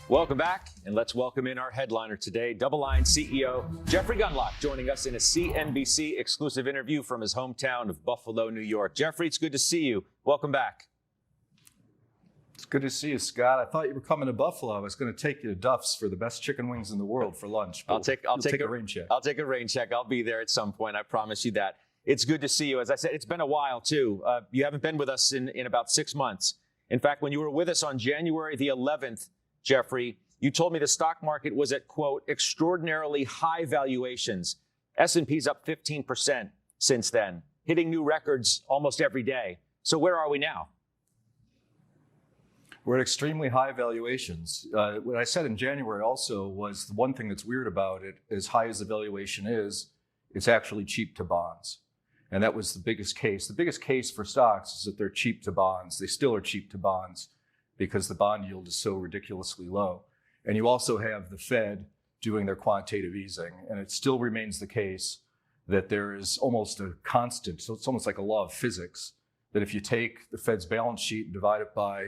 Welcome back, and let's welcome in our headliner today, DoubleLine CEO Jeffrey Gundlach, joining us in a CNBC exclusive interview from his hometown of Buffalo, New York. Jeffrey, it's good to see you. Welcome back. It's good to see you, Scott. I thought you were coming to Buffalo. I was going to take you to Duff's for the best chicken wings in the world for lunch. I'll take a rain check. I'll take a rain check. I'll be there at some point. I promise you that. It's good to see you. As I said, it's been a while too. You haven't been with us in about 6 months. In fact, when you were with us on January the 11th, Jeffrey, you told me the stock market was at, quote, extraordinarily high valuations. S&P's up 15% since then, hitting new records almost every day. So where are we now? We're at extremely high valuations. What I said in January also was the one thing that's weird about it, as high as the valuation is, it's actually cheap to bonds. And that was the biggest case. The biggest case for stocks is that they're cheap to bonds. They still are cheap to bonds because the bond yield is so ridiculously low. And you also have the Fed doing their quantitative easing. And it still remains the case that there is almost a constant, so it's almost like a law of physics, that if you take the Fed's balance sheet and divide it by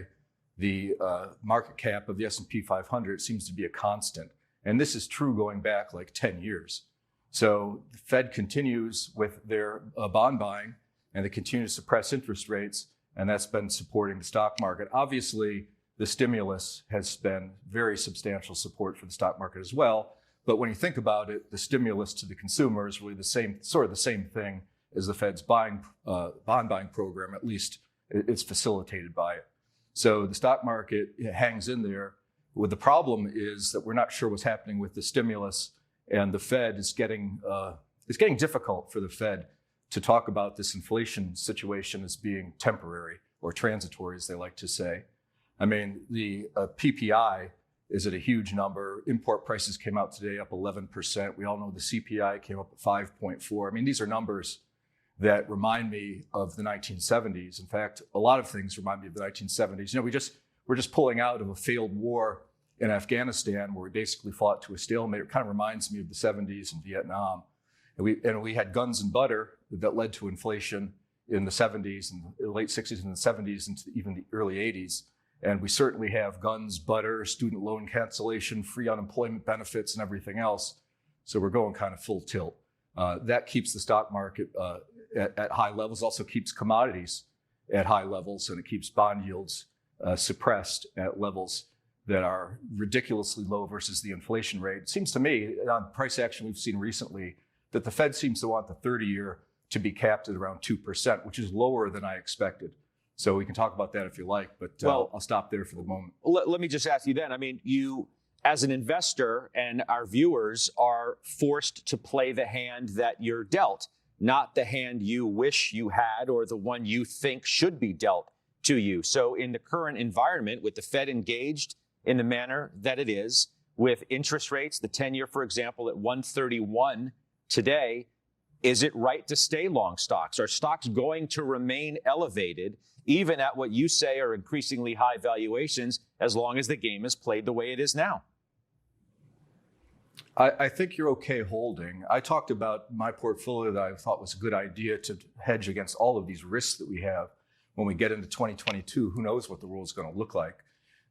the market cap of the S&P 500, it seems to be a constant. And this is true going back like 10 years. So the Fed continues with their bond buying, and they continue to suppress interest rates, and that's been supporting the stock market. Obviously, the stimulus has been very substantial support for the stock market as well. But when you think about it, the stimulus to the consumer is really the same thing as the Fed's bond buying program. At least it's facilitated by it. So the stock market hangs in there. Well, the problem is that we're not sure what's happening with the stimulus, and the Fed is getting it's getting difficult for the Fed to talk about this inflation situation as being temporary or transitory, as they like to say. I mean, the PPI is at a huge number. Import prices came out today up 11%. We all know the CPI came up at 5.4. I mean, these are numbers that remind me of the 1970s. In fact, a lot of things remind me of the 1970s. You know, we're just pulling out of a failed war in Afghanistan where we basically fought to a stalemate. It kind of reminds me of the 70s and Vietnam. And we had guns and butter that led to inflation in the 70s and the late 60s and the 70s into even the early 80s. And we certainly have guns, butter, student loan cancellation, free unemployment benefits, and everything else. So we're going kind of full tilt. That keeps the stock market at high levels, also keeps commodities at high levels, and it keeps bond yields suppressed at levels that are ridiculously low versus the inflation rate. It seems to me, on price action we've seen recently, that the Fed seems to want the 30-year to be capped at around 2%, which is lower than I expected. So we can talk about that if you like, but I'll stop there for the moment. Let me just ask you then. I mean, you, as an investor, and our viewers are forced to play the hand that you're dealt, not the hand you wish you had or the one you think should be dealt to you. So in the current environment, with the Fed engaged in the manner that it is, with interest rates, the 10-year, for example, at 131 today, is it right to stay long stocks? Are stocks going to remain elevated, even at what you say are increasingly high valuations, as long as the game is played the way it is now? I think you're okay holding. I talked about my portfolio that I thought was a good idea to hedge against all of these risks that we have when we get into 2022. Who knows what the world's going to look like?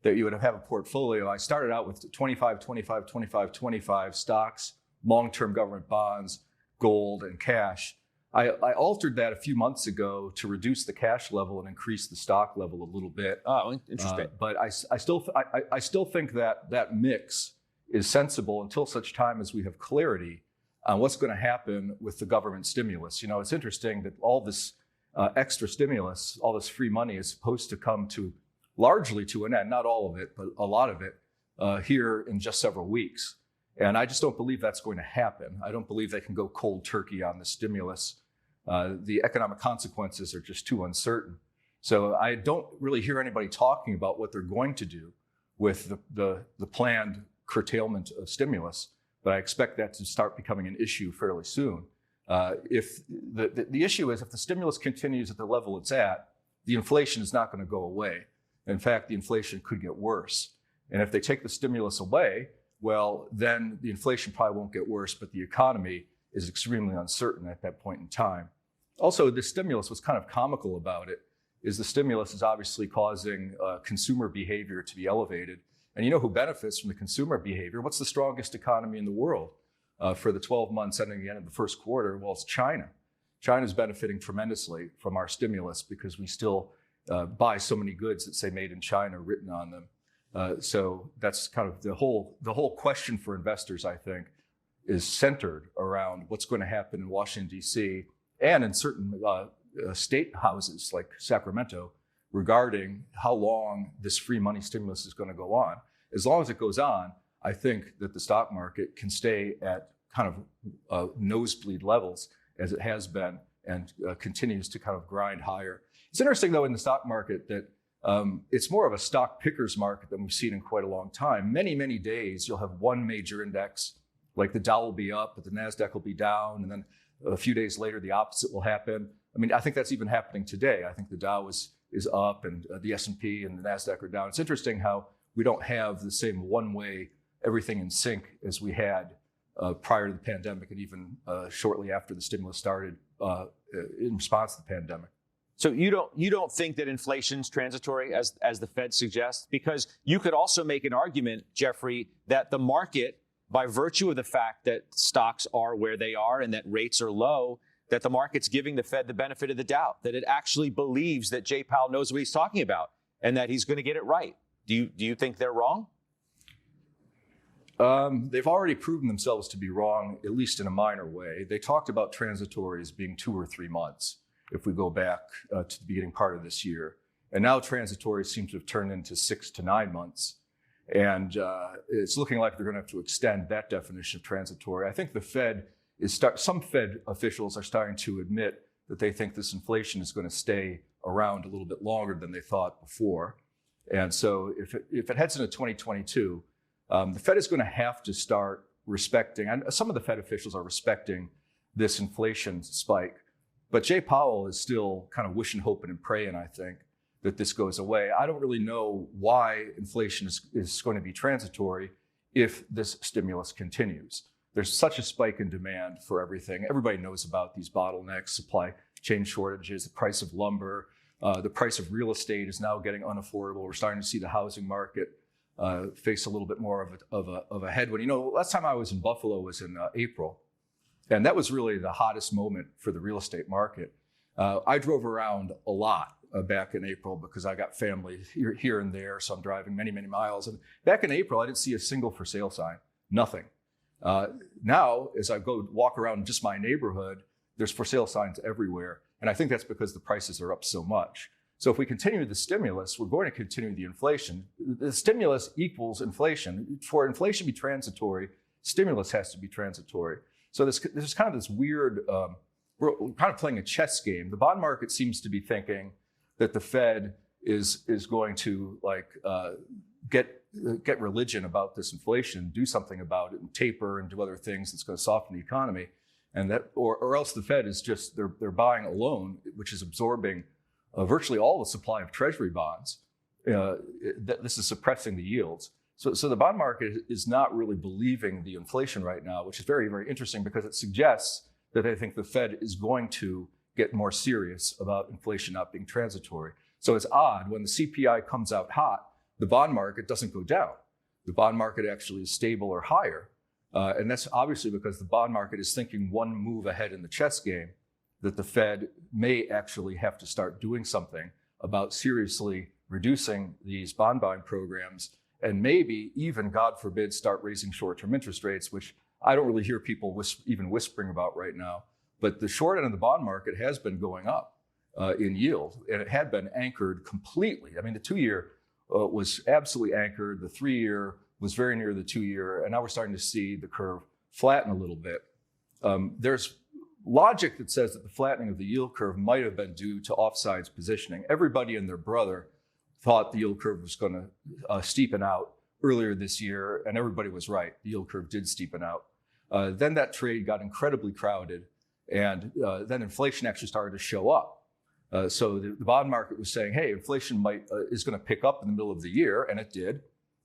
That you would have a portfolio. I started out with 25, 25, 25, 25 stocks, long-term government bonds, gold, and cash. I altered that a few months ago to reduce the cash level and increase the stock level a little bit. Oh, interesting. But I still think that mix is sensible until such time as we have clarity on what's going to happen with the government stimulus. You know, it's interesting that all this extra stimulus, all this free money is supposed to come to largely to an end, not all of it, but a lot of it here in just several weeks. And I just don't believe that's going to happen. I don't believe they can go cold turkey on the stimulus. The economic consequences are just too uncertain. So I don't really hear anybody talking about what they're going to do with the planned curtailment of stimulus, but I expect that to start becoming an issue fairly soon. If the issue is, if the stimulus continues at the level it's at, the inflation is not going to go away. In fact, the inflation could get worse. And if they take the stimulus away, well, then the inflation probably won't get worse, but the economy is extremely uncertain at that point in time. Also, the stimulus, what's kind of comical about it, is the stimulus is obviously causing consumer behavior to be elevated. And you know who benefits from the consumer behavior? What's the strongest economy in the world for the 12 months ending the end of the first quarter? Well, it's China. China's benefiting tremendously from our stimulus because we still buy so many goods that say made in China written on them. So that's kind of the whole question for investors, I think, is centered around what's going to happen in Washington, D.C. and in certain state houses like Sacramento regarding how long this free money stimulus is going to go on. As long as it goes on, I think that the stock market can stay at kind of nosebleed levels as it has been and continues to kind of grind higher. It's interesting, though, in the stock market that it's more of a stock picker's market than we've seen in quite a long time. Many, many days, you'll have one major index, like the Dow will be up, but the NASDAQ will be down, and then a few days later, the opposite will happen. I mean, I think that's even happening today. I think the Dow is up, and the S&P and the NASDAQ are down. It's interesting how we don't have the same one-way, everything in sync as we had prior to the pandemic and even shortly after the stimulus started in response to the pandemic. So you don't think that inflation's transitory, as the Fed suggests? Because you could also make an argument, Jeffrey, that the market, by virtue of the fact that stocks are where they are and that rates are low, that the market's giving the Fed the benefit of the doubt, that it actually believes that Jay Powell knows what he's talking about and that he's going to get it right. Do you think they're wrong? They've already proven themselves to be wrong, at least in a minor way. They talked about transitory as being 2 or 3 months, if we go back to the beginning part of this year. And now transitory seems to have turned into 6 to 9 months. And it's looking like they're going to have to extend that definition of transitory. I think the Fed some Fed officials are starting to admit that they think this inflation is going to stay around a little bit longer than they thought before. And so if it heads into 2022, the Fed is going to have to start respecting, and some of the Fed officials are respecting this inflation spike. But Jay Powell is still kind of wishing, hoping, and praying, I think, that this goes away. I don't really know why inflation is going to be transitory if this stimulus continues. There's such a spike in demand for everything. Everybody knows about these bottlenecks, supply chain shortages, the price of lumber, the price of real estate is now getting unaffordable. We're starting to see the housing market face a little bit more of a headwind. You know, last time I was in Buffalo was in April, and that was really the hottest moment for the real estate market. I drove around a lot back in April because I got family here and there, so I'm driving many, many miles. And back in April, I didn't see a single for sale sign, nothing. Now, as I go walk around just my neighborhood, there's for sale signs everywhere. And I think that's because the prices are up so much. So if we continue the stimulus, we're going to continue the inflation. The stimulus equals inflation. For inflation to be transitory, stimulus has to be transitory. So there's kind of this weird, we're kind of playing a chess game. The bond market seems to be thinking that the Fed is going to get religion about this inflation, do something about it, and taper and do other things that's going to soften the economy, and that, or else the Fed is just they're buying a loan which is absorbing virtually all the supply of Treasury bonds. This is suppressing the yields. So the bond market is not really believing the inflation right now, which is very, very interesting because it suggests that they think the Fed is going to get more serious about inflation not being transitory. So it's odd when the CPI comes out hot, the bond market doesn't go down. The bond market actually is stable or higher. And that's obviously because the bond market is thinking one move ahead in the chess game, that the Fed may actually have to start doing something about seriously reducing these bond buying programs and maybe even, God forbid, start raising short-term interest rates, which I don't really hear people even whispering about right now. But the short end of the bond market has been going up in yield, and it had been anchored completely. I mean, the 2-year was absolutely anchored. The 3-year was very near the 2-year, and now we're starting to see the curve flatten a little bit. There's logic that says that the flattening of the yield curve might have been due to offsides positioning. Everybody and their brother thought the yield curve was going to steepen out earlier this year, and everybody was right. The yield curve did steepen out. Then that trade got incredibly crowded, and then inflation actually started to show up. So the bond market was saying, hey, inflation is going to pick up in the middle of the year, and it did.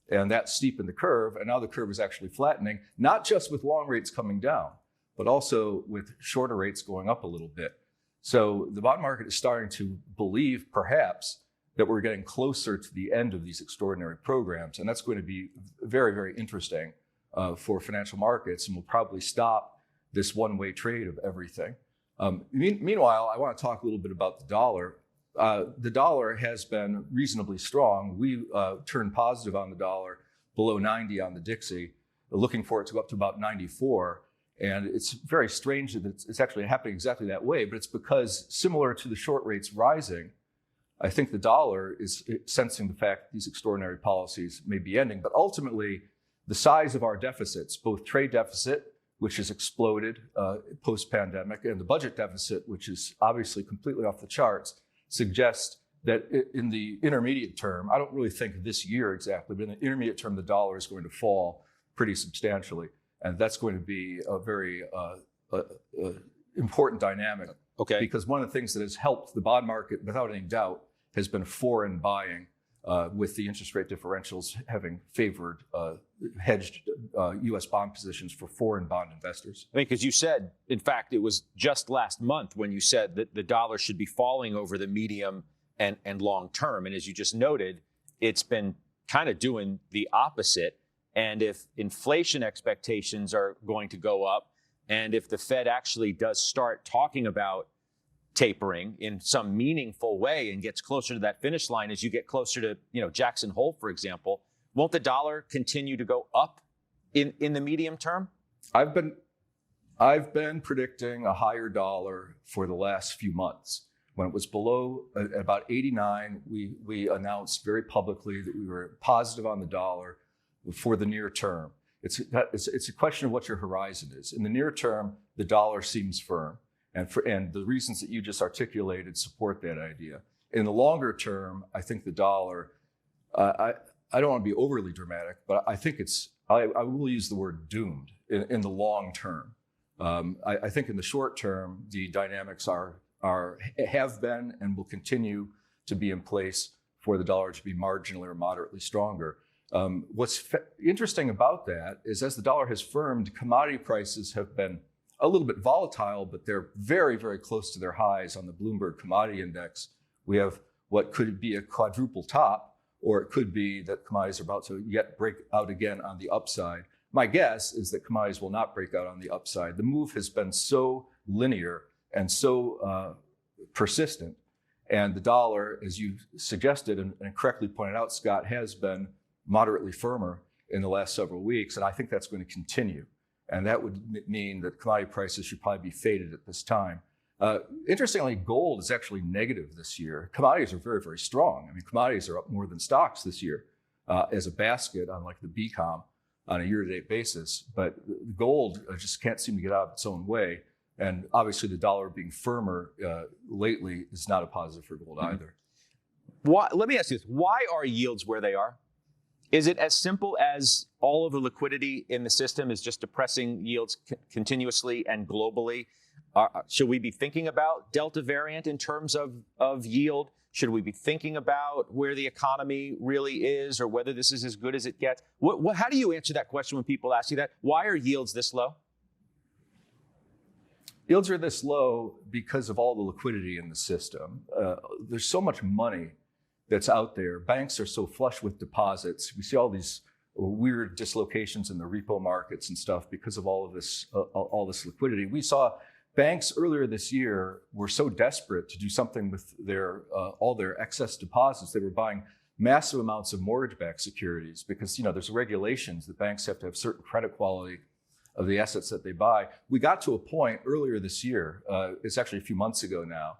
And that steepened the curve, and now the curve is actually flattening, not just with long rates coming down, but also with shorter rates going up a little bit. So the bond market is starting to believe, perhaps, that we're getting closer to the end of these extraordinary programs. And that's going to be very, very interesting for financial markets, and will probably stop this one-way trade of everything. Meanwhile, I want to talk a little bit about the dollar. The dollar has been reasonably strong. We turned positive on the dollar below 90 on the Dixie, looking for it to go up to about 94. And it's very strange that it's actually happening exactly that way, but it's because, similar to the short rates rising, I think the dollar is sensing the fact that these extraordinary policies may be ending. But ultimately, the size of our deficits, both trade deficit, which has exploded post-pandemic, and the budget deficit, which is obviously completely off the charts, suggest that in the intermediate term, I don't really think this year exactly, but in the intermediate term, the dollar is going to fall pretty substantially. And that's going to be a very important dynamic. Okay. Because one of the things that has helped the bond market, without any doubt, has been foreign buying, with the interest rate differentials having favored hedged U.S. bond positions for foreign bond investors. I mean, because you said, in fact, it was just last month when you said that the dollar should be falling over the medium and long term. And as you just noted, it's been kind of doing the opposite. And if inflation expectations are going to go up, and if the Fed actually does start talking about tapering in some meaningful way and gets closer to that finish line as you get closer to, Jackson Hole, for example, won't the dollar continue to go up in the medium term? I've been predicting a higher dollar for the last few months. When it was below about 89, we announced very publicly that we were positive on the dollar for the near term. It's a question of what your horizon is. In the near term, the dollar seems firm, and the reasons that you just articulated support that idea. In the longer term, I think the dollar, I don't want to be overly dramatic, but I think I will use the word doomed in the long term. I think in the short term, the dynamics have been and will continue to be in place for the dollar to be marginally or moderately stronger. What's interesting about that is, as the dollar has firmed, commodity prices have been a little bit volatile, but they're very, very close to their highs on the Bloomberg Commodity Index. We have what could be a quadruple top, or it could be that commodities are about to yet break out again on the upside. My guess is that commodities will not break out on the upside. The move has been so linear and so persistent, and the dollar, as you suggested and correctly pointed out, Scott, has been moderately firmer in the last several weeks, and I think that's going to continue. And that would mean that commodity prices should probably be faded at this time. Interestingly, gold is actually negative this year. Commodities are very, very strong. I mean, commodities are up more than stocks this year as a basket on like the BCOM on a year-to-date basis. But gold just can't seem to get out of its own way. And obviously the dollar being firmer lately is not a positive for gold either. Let me ask you this. Why are yields where they are? Is it as simple as all of the liquidity in the system is just depressing yields continuously and globally? Should we be thinking about delta variant in terms of yield? Should we be thinking about where the economy really is, or whether this is as good as it gets? How do you answer that question when people ask you that? Why are yields this low? Yields are this low because of all the liquidity in the system. There's so much money that's out there. Banks are so flush with deposits. We see all these weird dislocations in the repo markets and stuff because of all this liquidity. We saw banks earlier this year were so desperate to do something with all their excess deposits. They were buying massive amounts of mortgage-backed securities because there's regulations that banks have to have certain credit quality of the assets that they buy. We got to a point earlier this year, it's actually a few months ago now,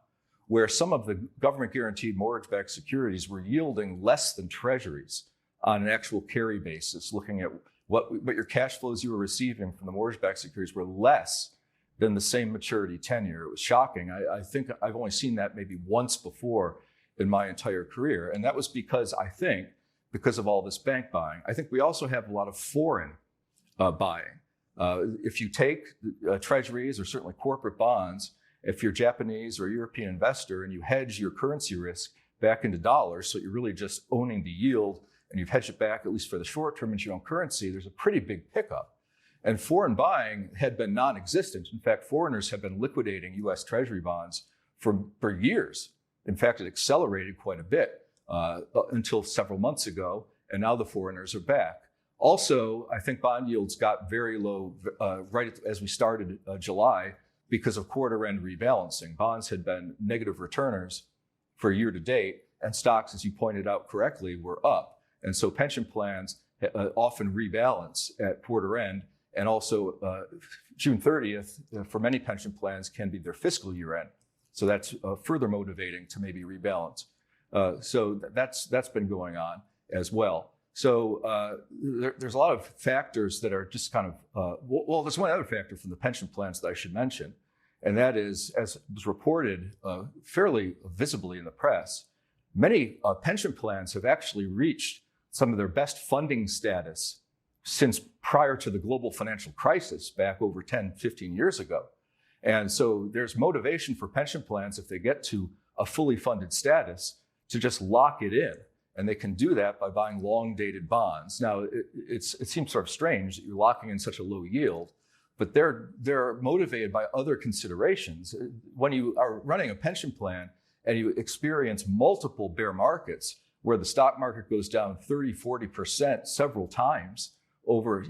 where some of the government-guaranteed mortgage-backed securities were yielding less than treasuries on an actual carry basis, looking at what your cash flows you were receiving from the mortgage-backed securities were less than the same maturity tenure. It was shocking. I think I've only seen that maybe once before in my entire career. And that was because of all this bank buying. I think we also have a lot of foreign buying. If you take treasuries or certainly corporate bonds, if you're Japanese or European investor and you hedge your currency risk back into dollars, so you're really just owning the yield and you've hedged it back, at least for the short term, into your own currency, there's a pretty big pickup. And foreign buying had been non-existent. In fact, foreigners have been liquidating U.S. Treasury bonds for years. In fact, it accelerated quite a bit until several months ago, and now the foreigners are back. Also, I think bond yields got very low right as we started July because of quarter-end rebalancing. Bonds had been negative returners for year to date, and stocks, as you pointed out correctly, were up. And so pension plans often rebalance at quarter end, and also June 30th for many pension plans can be their fiscal year end. So that's further motivating to maybe rebalance. So that's been going on as well. So there's a lot of factors that are just kind of, well, there's one other factor from the pension plans that I should mention, and that is, as was reported fairly visibly in the press, many pension plans have actually reached some of their best funding status since prior to the global financial crisis back over 10, 15 years ago. And so there's motivation for pension plans if they get to a fully funded status to just lock it in. And they can do that by buying long-dated bonds. Now, it seems sort of strange that you're locking in such a low yield, but they're motivated by other considerations. When you are running a pension plan and you experience multiple bear markets where the stock market goes down 30, 40% several times over,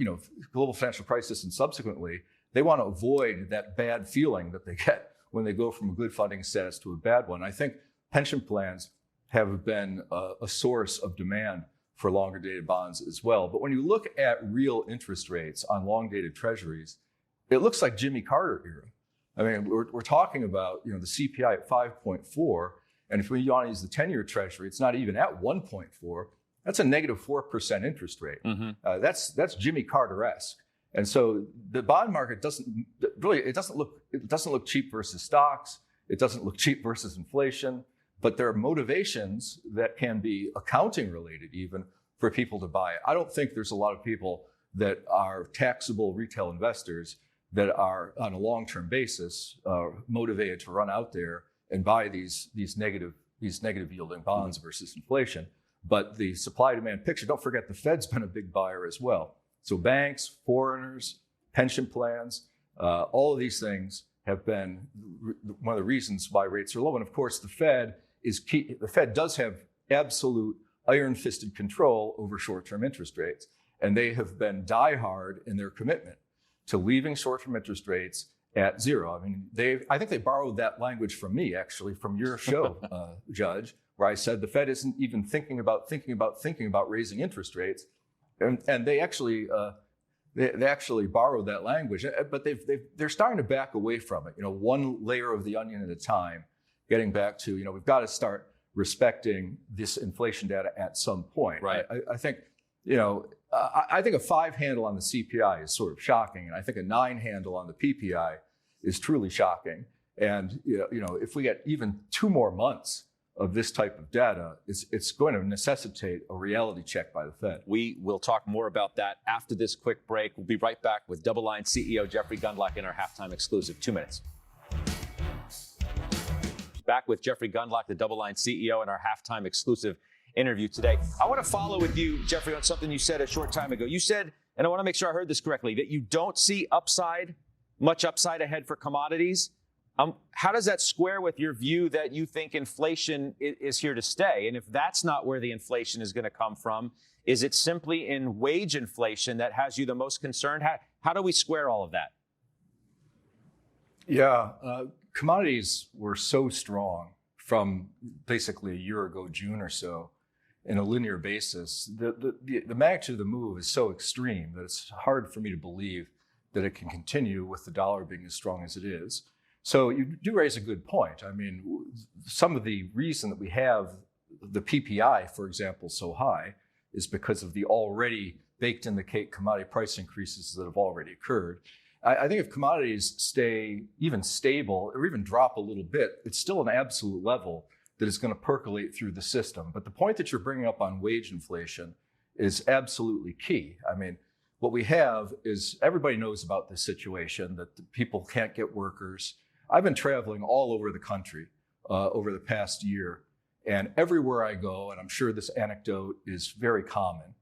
global financial crisis and subsequently, they want to avoid that bad feeling that they get when they go from a good funding status to a bad one. I think pension plans have been a source of demand for longer dated bonds as well. But when you look at real interest rates on long dated treasuries, it looks like Jimmy Carter era. I mean, we're talking about, the CPI at 5.4, and if we want to use the 10-year treasury, it's not even at 1.4. That's a negative 4% interest rate. Mm-hmm. That's Jimmy Carter-esque. And so the bond market doesn't look cheap versus stocks. It doesn't look cheap versus inflation. But there are motivations that can be accounting related even for people to buy it. I don't think there's a lot of people that are taxable retail investors that are on a long-term basis motivated to run out there and buy these negative yielding bonds versus inflation. But the supply-demand picture, don't forget the Fed's been a big buyer as well. So banks, foreigners, pension plans, all of these things have been one of the reasons why rates are low. And of course, the Fed is key. The Fed does have absolute iron-fisted control over short-term interest rates. And they have been diehard in their commitment to leaving short-term interest rates at zero. I mean, I think they borrowed that language from me, actually, from your show, Judge, where I said the Fed isn't even thinking about raising interest rates. And they actually borrowed that language, but they're starting to back away from it. One layer of the onion at a time, getting back to we've got to start respecting this inflation data at some point. Right. I think I think a 5 handle on the CPI is sort of shocking, and I think a 9 handle on the PPI is truly shocking. And if we get even 2 more months of this type of data, it's going to necessitate a reality check by the Fed. We will talk more about that after this quick break. We'll be right back with DoubleLine CEO Jeffrey Gundlach in our halftime exclusive. 2 minutes. Back with Jeffrey Gundlach, the DoubleLine CEO, in our halftime exclusive interview today. I want to follow with you, Jeffrey, on something you said a short time ago. You said, and I want to make sure I heard this correctly, that you don't see much upside ahead for commodities. How does that square with your view that you think inflation is here to stay? And if that's not where the inflation is going to come from, is it simply in wage inflation that has you the most concerned? How do we square all of that? Yeah, commodities were so strong from basically a year ago, June or so, in a linear basis. The magnitude of the move is so extreme that it's hard for me to believe that it can continue with the dollar being as strong as it is. So you do raise a good point. I mean, some of the reason that we have the PPI, for example, so high is because of the already baked in the cake commodity price increases that have already occurred. I think if commodities stay even stable or even drop a little bit, it's still an absolute level that is going to percolate through the system. But the point that you're bringing up on wage inflation is absolutely key. I mean, what we have is everybody knows about this situation that people can't get workers. I've been traveling all over the country over the past year, and everywhere I go, and I'm sure this anecdote is very common,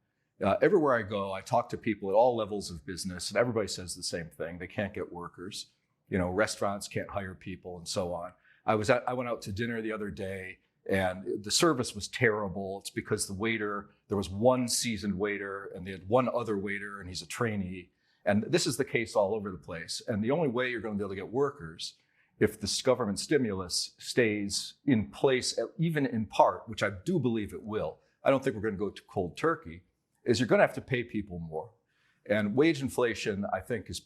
everywhere I go, I talk to people at all levels of business, and everybody says the same thing. They can't get workers. Restaurants can't hire people, and so on. I went out to dinner the other day, and the service was terrible. It's because there was one seasoned waiter and they had one other waiter and he's a trainee. And this is the case all over the place. And the only way you're going to be able to get workers, if this government stimulus stays in place, even in part, which I do believe it will, I don't think we're going to go to cold turkey, is you're going to have to pay people more. And wage inflation, I think, is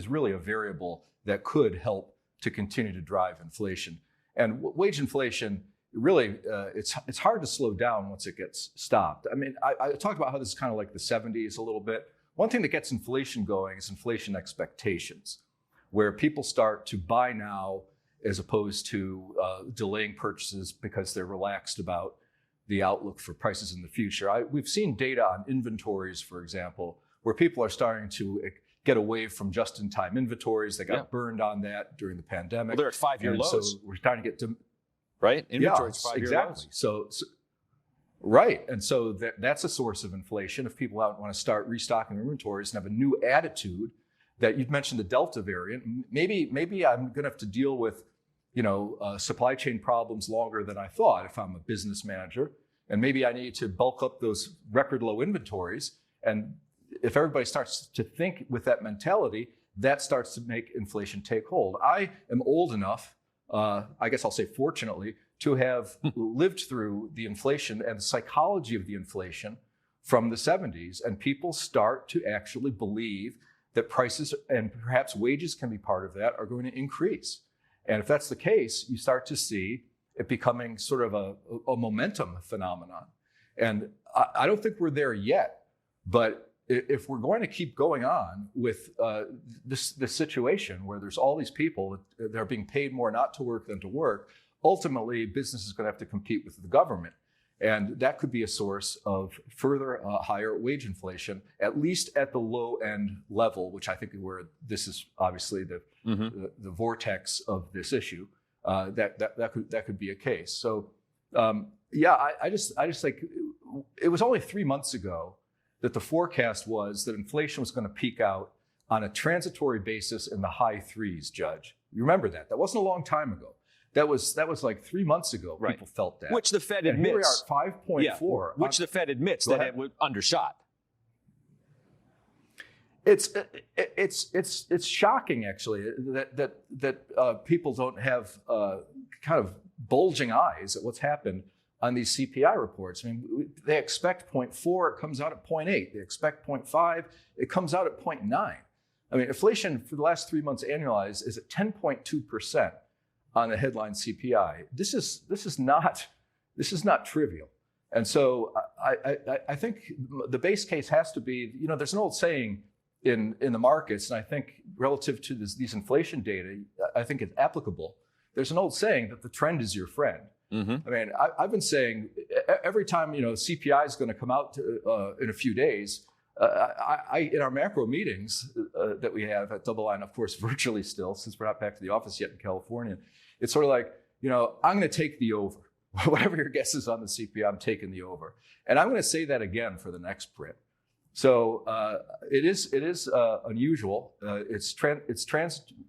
really a variable that could help to continue to drive inflation. And wage inflation, really, it's hard to slow down once it gets stopped. I mean, I talked about how this is kind of like the 70s a little bit. One thing that gets inflation going is inflation expectations, where people start to buy now as opposed to delaying purchases because they're relaxed about the outlook for prices in the future. We've seen data on inventories, for example, where people are starting to get away from just-in-time inventories. They got burned on that during the pandemic. Well, they're at 5-year lows. So we're starting to get to... Right? Inventories 5-year lows. So, right. And so that's a source of inflation. If people want to start restocking inventories and have a new attitude that you've mentioned, the Delta variant, maybe I'm going to have to deal with, supply chain problems longer than I thought if I'm a business manager. And maybe I need to bulk up those record low inventories. And if everybody starts to think with that mentality, that starts to make inflation take hold. I am old enough, I guess I'll say fortunately, to have lived through the inflation and the psychology of the inflation from the 70s. And people start to actually believe that prices and perhaps wages can be part of that are going to increase. And if that's the case, you start to see it becoming sort of a momentum phenomenon. And I don't think we're there yet, but if we're going to keep going on with this situation where there's all these people that are being paid more not to work than to work, ultimately business is going to have to compete with the government. And that could be a source of further higher wage inflation, at least at the low end level, which I think is where this is obviously the vortex of this issue. That could be a case. So I just think it was only 3 months ago that the forecast was that inflation was going to peak out on a transitory basis in the high threes, Judge. You remember that? That wasn't a long time ago. That was like 3 months ago. Right. People felt that. Which the Fed and admits. Here we are at 5.4. Which the Fed admits that it was undershot. It's shocking actually that people don't have kind of bulging eyes at what's happened on these CPI reports. I mean, they expect 0.4, it comes out at 0.8. They expect 0.5, it comes out at 0.9. I mean, inflation for the last 3 months annualized is at 10.2%. on the headline CPI. This is not trivial. And so I think the base case has to be, there's an old saying in the markets, and I think relative to these inflation data, I think it's applicable. There's an old saying that the trend is your friend. Mm-hmm. I mean, I've been saying every time, CPI is going to come out in a few days, in our macro meetings that we have at DoubleLine, of course, virtually still, since we're not back to the office yet in California, it's sort of like, I'm going to take the over. Whatever your guess is on the CPI, I'm taking the over. And I'm going to say that again for the next print. So it is unusual.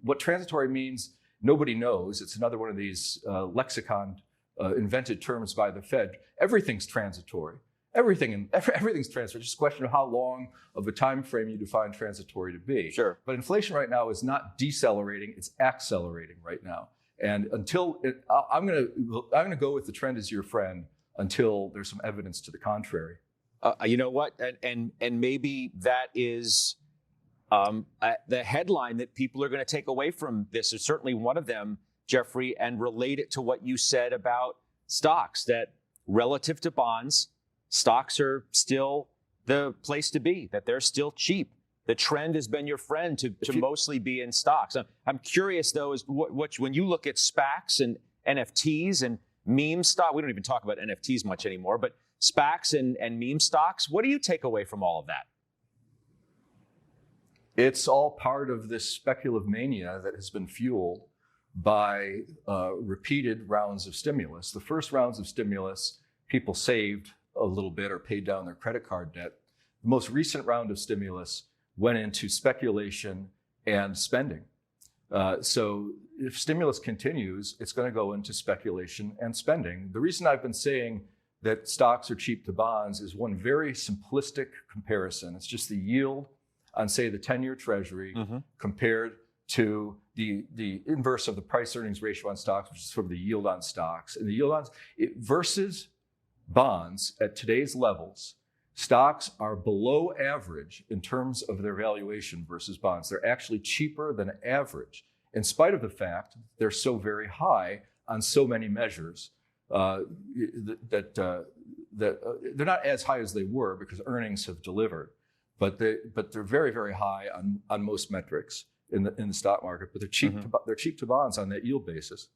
What transitory means, nobody knows. It's another one of these lexicon invented terms by the Fed. Everything's transitory. Everything's transitory. It's just a question of how long of a time frame you define transitory to be. Sure. But inflation right now is not decelerating; it's accelerating right now. And I'm going to go with the trend is your friend until there's some evidence to the contrary. You know what? And maybe that is the headline that people are going to take away from this. Is certainly one of them, Jeffrey, and relate it to what you said about stocks, that relative to bonds, stocks are still the place to be, that they're still cheap. The trend has been your friend to mostly be in stocks. I'm curious, though, is when you look at SPACs and NFTs and meme stock, we don't even talk about NFTs much anymore, but SPACs and meme stocks, what do you take away from all of that? It's all part of this speculative mania that has been fueled by repeated rounds of stimulus. The first rounds of stimulus, people saved a little bit or paid down their credit card debt. The most recent round of stimulus went into speculation and spending. So if stimulus continues, it's going to go into speculation and spending. The reason I've been saying that stocks are cheap to bonds is one very simplistic comparison. It's just the yield on, say, the 10-year Treasury compared to the inverse of the price-earnings ratio on stocks, which is sort of the yield on stocks. And the yield on versus bonds at today's levels, stocks are below average in terms of their valuation versus bonds. They're actually cheaper than average, in spite of the fact they're so very high on so many measures that they're not as high as they were because earnings have delivered, but they're very, very high on most metrics in the stock market. But they're cheap to bonds on that yield basis.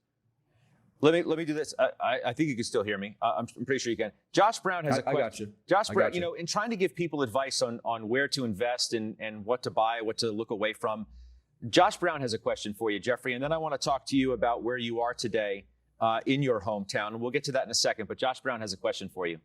Let me do this. I think you can still hear me. I'm pretty sure you can. Josh Brown has a question. I got you. Josh Brown, in trying to give people advice on where to invest and what to buy, what to look away from, Josh Brown has a question for you, Jeffrey, and then I want to talk to you about where you are today in your hometown, and we'll get to that in a second. But Josh Brown has a question for you.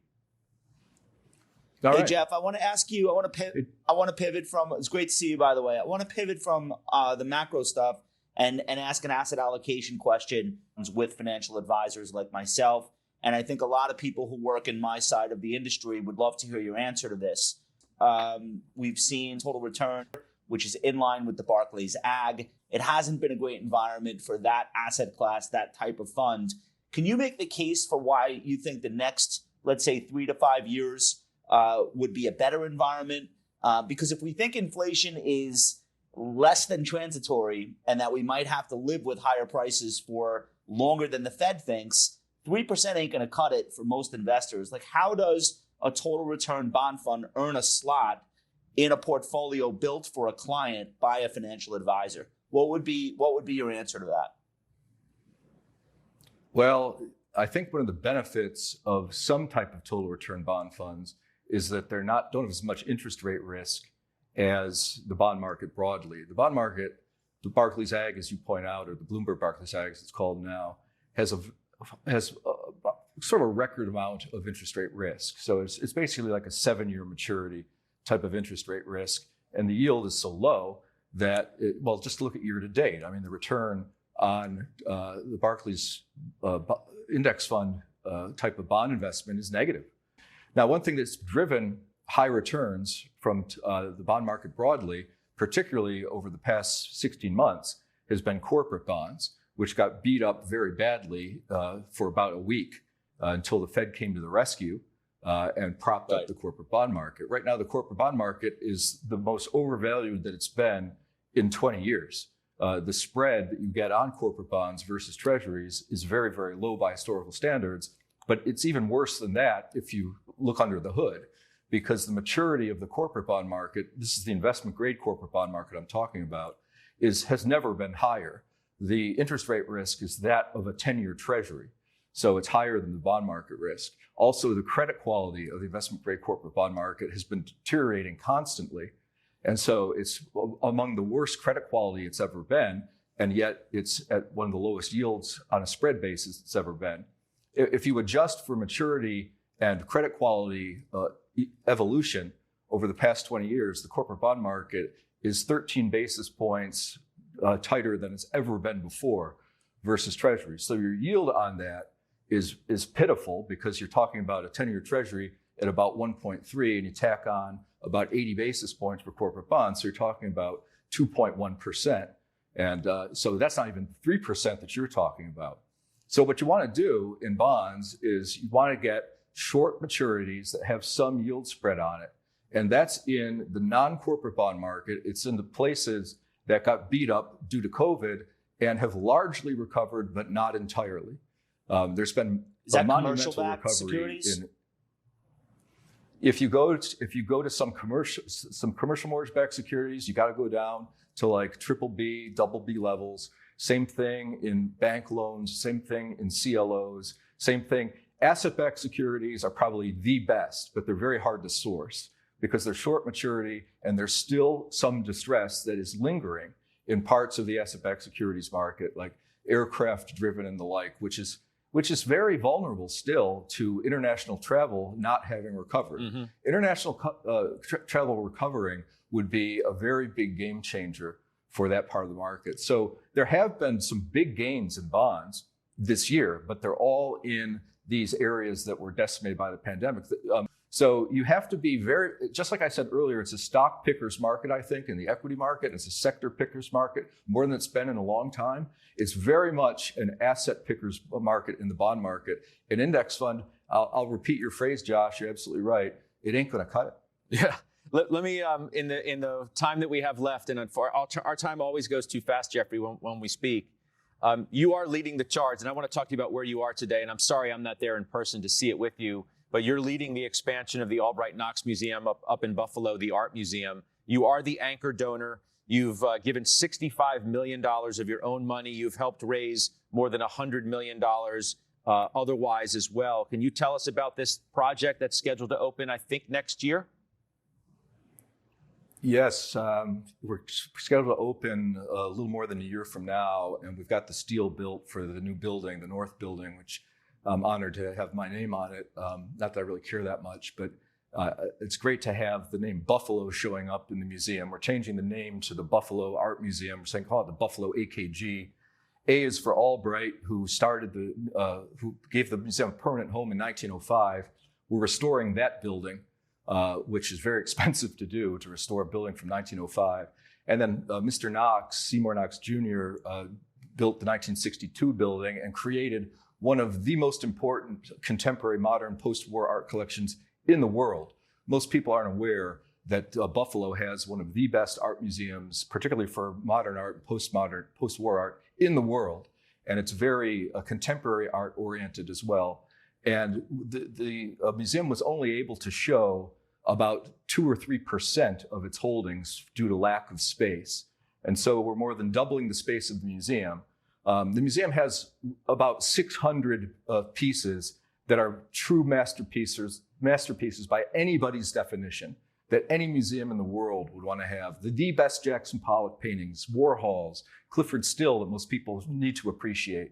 Hey, Jeff, I want to ask you, I want to pivot from, it's great to see you, by the way. I want to pivot from the macro stuff and ask an asset allocation question with financial advisors like myself. And I think a lot of people who work in my side of the industry would love to hear your answer to this. We've seen total return, which is in line with the Barclays Ag. It hasn't been a great environment for that asset class, that type of fund. Can you make the case for why you think the next, let's say, 3 to 5 years would be a better environment? Because if we think inflation is less than transitory and that we might have to live with higher prices for longer than the Fed thinks, 3% ain't going to cut it for most investors. Like, how does a total return bond fund earn a slot in a portfolio built for a client by a financial advisor? What would be your answer to that? Well, I think one of the benefits of some type of total return bond funds is that don't have as much interest rate risk as the bond market broadly. The bond market, the Barclays Ag, as you point out, or the Bloomberg Barclays Ag, as it's called now, has sort of a record amount of interest rate risk. So it's basically like a 7-year maturity type of interest rate risk, and the yield is so low that just look at year to date. I mean, the return on the Barclays index fund type of bond investment is negative. Now, one thing that's driven high returns from the bond market broadly, particularly over the past 16 months, has been corporate bonds, which got beat up very badly for about a week until the Fed came to the rescue and propped up the corporate bond market. Right now, the corporate bond market is the most overvalued that it's been in 20 years. The spread that you get on corporate bonds versus treasuries is very, very low by historical standards. But it's even worse than that if you look under the hood, because the maturity of the corporate bond market, this is the investment grade corporate bond market I'm talking about, has never been higher. The interest rate risk is that of a 10-year treasury. So it's higher than the bond market risk. Also, the credit quality of the investment grade corporate bond market has been deteriorating constantly. And so it's among the worst credit quality it's ever been, and yet it's at one of the lowest yields on a spread basis it's ever been. If you adjust for maturity and credit quality evolution over the past 20 years, the corporate bond market is 13 basis points tighter than it's ever been before versus treasuries. So your yield on that is pitiful, because you're talking about a 10-year treasury at about 1.3, and you tack on about 80 basis points for corporate bonds. So you're talking about 2.1%. And so that's not even 3% that you're talking about. So what you want to do in bonds is you want to get short maturities that have some yield spread on it. And that's in the non-corporate bond market. It's in the places that got beat up due to COVID and have largely recovered, but not entirely. There's been a monumental recovery securities? If you go to some commercial mortgage-backed securities, you got to go down to like BBB, BB levels. Same thing in bank loans, same thing in CLOs, same thing. Asset-backed securities are probably the best, but they're very hard to source because they're short maturity and there's still some distress that is lingering in parts of the asset-backed securities market, like aircraft-driven and the like, which is very vulnerable still to international travel not having recovered. Mm-hmm. International travel recovering would be a very big game changer for that part of the market. So there have been some big gains in bonds this year, but they're all in these areas that were decimated by the pandemic. So you have to be just like I said earlier, it's a stock picker's market, I think, in the equity market. It's a sector picker's market, more than it's been in a long time. It's very much an asset picker's market in the bond market. An index fund, I'll repeat your phrase, Josh, you're absolutely right. It ain't going to cut it. Yeah. Let me, in the time that we have left, and our time always goes too fast, Jeffrey, when we speak. You are leading the charge, and I want to talk to you about where you are today. And I'm sorry I'm not there in person to see it with you, but you're leading the expansion of the Albright Knox Museum up in Buffalo, the art museum. You are the anchor donor. You've given $65 million of your own money. You've helped raise more than $100 million otherwise as well. Can you tell us about this project that's scheduled to open, I think, next year? Yes, we're scheduled to open a little more than a year from now, and we've got the steel built for the new building, the North Building, which I'm honored to have my name on it. Not that I really care that much, but it's great to have the name Buffalo showing up in the museum. We're changing the name to the Buffalo Art Museum. We're saying call it the Buffalo AKG. A is for Albright, who gave the museum a permanent home in 1905. We're restoring that building, which is very expensive to restore a building from 1905. And then Mr. Knox, Seymour Knox Jr., built the 1962 building and created one of the most important contemporary modern post-war art collections in the world. Most people aren't aware that Buffalo has one of the best art museums, particularly for modern art, post-war art in the world. And it's very contemporary art oriented as well. And the museum was only able to show about 2 or 3% of its holdings due to lack of space. And so we're more than doubling the space of the museum. The museum has about 600 pieces that are true masterpieces by anybody's definition, that any museum in the world would want to have. The best Jackson Pollock paintings, Warhol's, Clifford Still, that most people need to appreciate.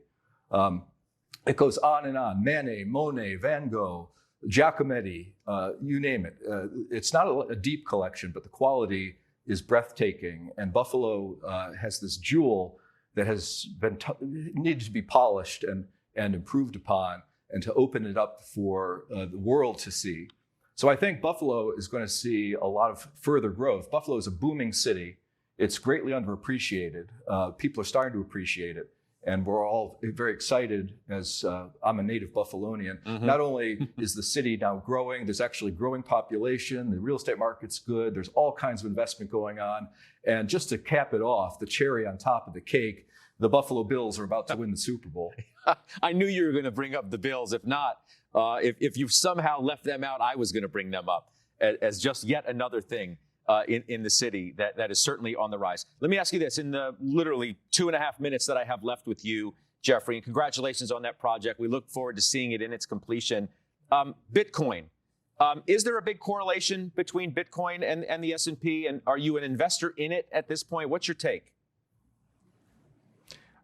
It goes on and on. Manet, Monet, Van Gogh, Giacometti, you name it. It's not a deep collection, but the quality is breathtaking. And Buffalo has this jewel that has been needed to be polished and improved upon, and to open it up for the world to see. So I think Buffalo is going to see a lot of further growth. Buffalo is a booming city. It's greatly underappreciated. People are starting to appreciate it. And we're all very excited, as I'm a native Buffalonian. Mm-hmm. Not only is the city now growing, there's actually growing population, the real estate market's good, there's all kinds of investment going on. And just to cap it off, the cherry on top of the cake, the Buffalo Bills are about to win the Super Bowl. I knew you were going to bring up the Bills. If not, if you've somehow left them out, I was going to bring them up as just yet another thing in the city that is certainly on the rise. Let me ask you this. In the literally 2.5 minutes that I have left with you, Jeffrey, and congratulations on that project. We look forward to seeing it in its completion. Bitcoin. Is there a big correlation between Bitcoin and the S&P? And are you an investor in it at this point? What's your take?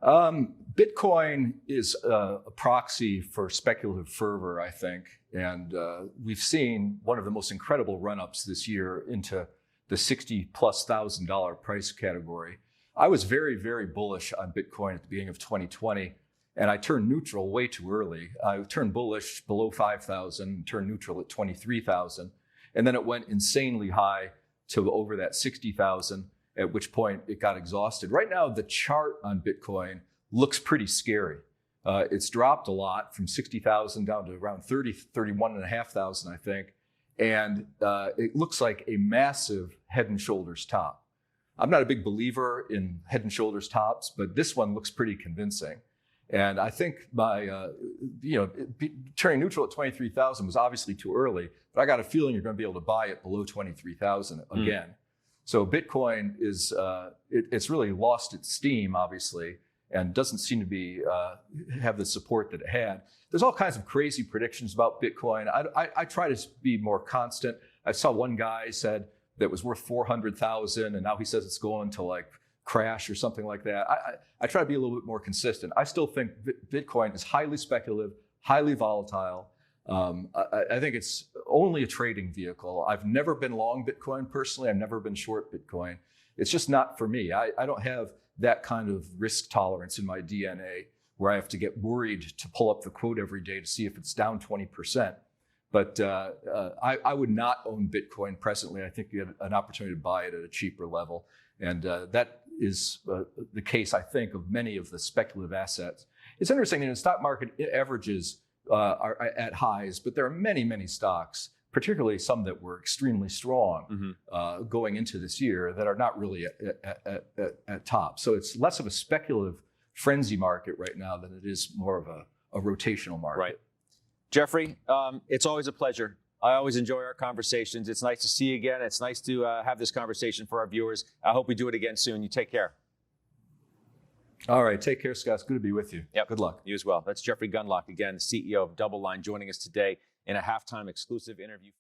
Bitcoin is a proxy for speculative fervor, I think. And we've seen one of the most incredible run-ups this year into the $60,000+ price category. I was very, very bullish on Bitcoin at the beginning of 2020, and I turned neutral way too early. I turned bullish below 5,000, turned neutral at 23,000, and then it went insanely high to over that 60,000, at which point it got exhausted. Right now, the chart on Bitcoin looks pretty scary. It's dropped a lot from 60,000 down to around 31,500, I think. And it looks like a massive head and shoulders top. I'm not a big believer in head and shoulders tops, but this one looks pretty convincing. And I think turning neutral at 23,000 was obviously too early, but I got a feeling you're going to be able to buy it below 23,000 again. So Bitcoin is, it's really lost its steam, obviously, and doesn't seem to be have the support that it had. There's all kinds of crazy predictions about Bitcoin. I try to be more constant. I saw one guy said that it was worth 400,000, and now he says it's going to like crash or something like that. I try to be a little bit more consistent. I still think Bitcoin is highly speculative, highly volatile. I think it's only a trading vehicle. I've never been long Bitcoin personally. I've never been short Bitcoin. It's just not for me. I don't have that kind of risk tolerance in my DNA where I have to get worried to pull up the quote every day to see if it's down 20%. But I would not own Bitcoin presently. I think you have an opportunity to buy it at a cheaper level. And that is the case, I think, of many of the speculative assets. It's interesting, the stock market averages are at highs, but there are many, many stocks, particularly some that were extremely strong going into this year, that are not really at top. So it's less of a speculative frenzy market right now than it is more of a rotational market. Right. Jeffrey, it's always a pleasure. I always enjoy our conversations. It's nice to see you again. It's nice to have this conversation for our viewers. I hope we do it again soon. You take care. All right. Take care, Scott. It's good to be with you. Yep. Good luck. You as well. That's Jeffrey Gundlach, again, CEO of DoubleLine, joining us today in a halftime exclusive interview.